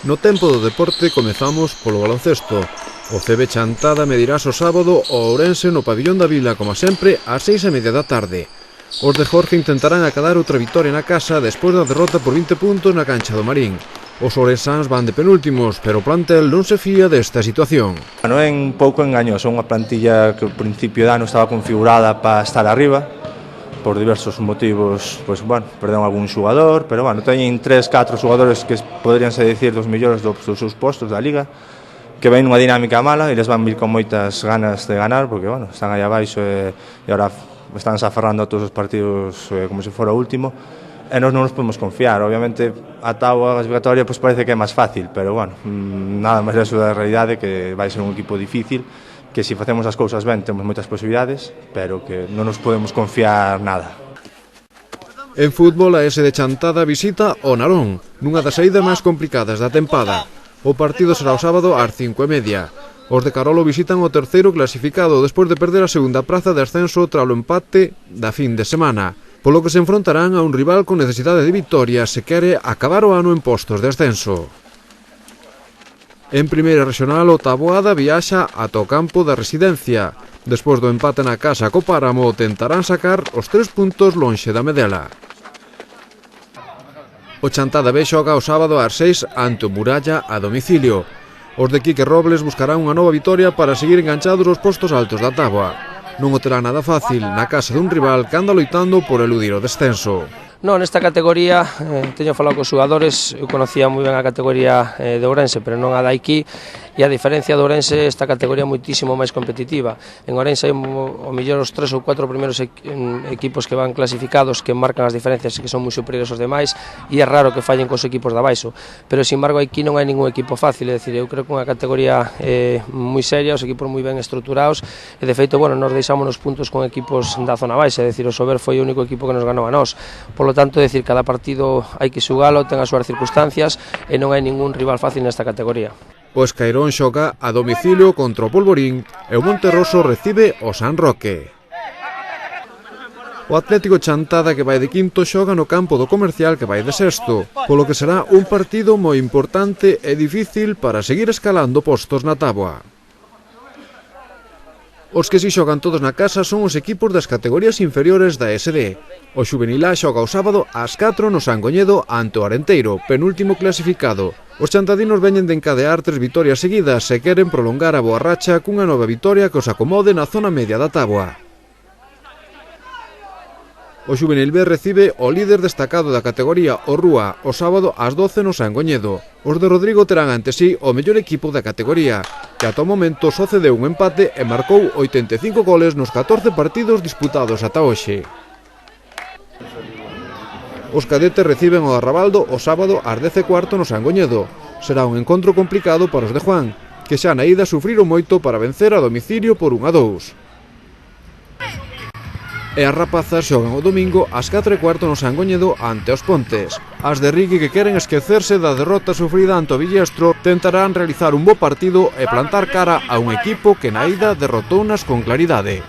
No tempo do deporte comezamos polo baloncesto. O CB Chantada medirás o sábado o Ourense no pabillón da Vila, como sempre, ás 6:30 da tarde. Os de Jorge intentarán acadar outra vitoria na casa despois da derrota por 20 puntos na cancha do Marín. Os ourensáns van de penúltimos, pero o plantel non se fía desta situación. É un pouco engañoso, unha plantilla que ao principio de ano estaba configurada para estar arriba, por diversos motivos, pois, perderon algún xogador, pero, teñen 3-4 xogadores que poderían ser dicir dos mellores dos seus postos da Liga, que ven nunha dinámica mala e les van vir con moitas ganas de ganar, porque, están aí abaixo e agora están aferrando a todos os partidos como se fora o último, e nós non nos podemos confiar. Obviamente, a táboa clasificatoria parece que é máis fácil, pero, nada máis lexo da realidade que vai ser un equipo difícil, que se facemos as cousas ben temos moitas posibilidades, pero que non nos podemos confiar nada. En fútbol, a SD Chantada visita o Narón, nunha das saídas máis complicadas da tempada. O partido será o sábado ás 5:30. Os de Carolo visitan o terceiro clasificado despois de perder a segunda praza de ascenso tras o empate da fin de semana, polo que se enfrontarán a un rival con necesidade de victoria se quere acabar o ano en postos de ascenso. En primeira regional, o Taboada viaxa ata o campo da Residencia. Despois do empate na casa co Páramo, tentarán sacar os 3 puntos lonxe da Medela. O Chantada B xoga o sábado ás 6 ante o Muralla a domicilio. Os de Quique Robles buscarán unha nova vitoria para seguir enganchados aos postos altos da táboa. Non o terá nada fácil na casa dun rival que anda loitando por eludir o descenso. Non, nesta categoría teño falado cos xogadores, eu conocía moi ben a categoría de Ourense, pero non a da aquí, e a diferencia de Ourense, esta categoría é moitísimo máis competitiva. En Ourense hai o mellor os 3 ou 4 primeiros equipos que van clasificados, que marcan as diferencias e que son moi superiores aos demais, e é raro que fallen cos equipos de abaixo, pero sin embargo aquí non hai ningún equipo fácil, é dicir, eu creo que unha categoría moi seria, os equipos moi ben estruturados, e de feito, nos deixamos nos puntos con equipos da zona baixa, é dicir, o Sober foi o único equipo que nos ganou a nós. Polo tanto, decir, cada partido hai que xugalo, ten as súas circunstancias e non hai ningún rival fácil nesta categoría. O Escairón xoga a domicilio contra o Polvorín e o Monterroso recibe o San Roque. O Atlético Chantada, que vai de quinto, xoga no campo do Comercial, que vai de sexto, polo que será un partido moi importante e difícil para seguir escalando postos na táboa. Os que si xogan todos na casa son os equipos das categorías inferiores da SD. O Xuvenil A xoga o sábado ás 4 no Sangoñedo ante o Arenteiro, penúltimo clasificado. Os chantadinos veñen de encadear 3 vitorias seguidas e queren prolongar a boa racha cunha nova vitoria que os acomode na zona media da táboa. O Xuvenil B recibe o líder destacado da categoría, o Rúa, o sábado ás 12 no Sangoñedo. Os de Rodrigo terán ante sí o mellor equipo da categoría, que ata o momento só cedeu un empate e marcou 85 goles nos 14 partidos disputados ata hoxe. Os cadetes reciben o Arrabaldo o sábado ás 10:15 no Sangoñedo. Será un encontro complicado para os de Juan, que xa na ida sufriron moito para vencer a domicilio por 1-2. E as rapazas xogan o domingo ás 4:15 no Sangoñedo ante os Pontes. As de Riqui, que queren esquecerse da derrota sufrida ante o Villestro, tentarán realizar un bo partido e plantar cara a un equipo que na ida derrotounas con claridade.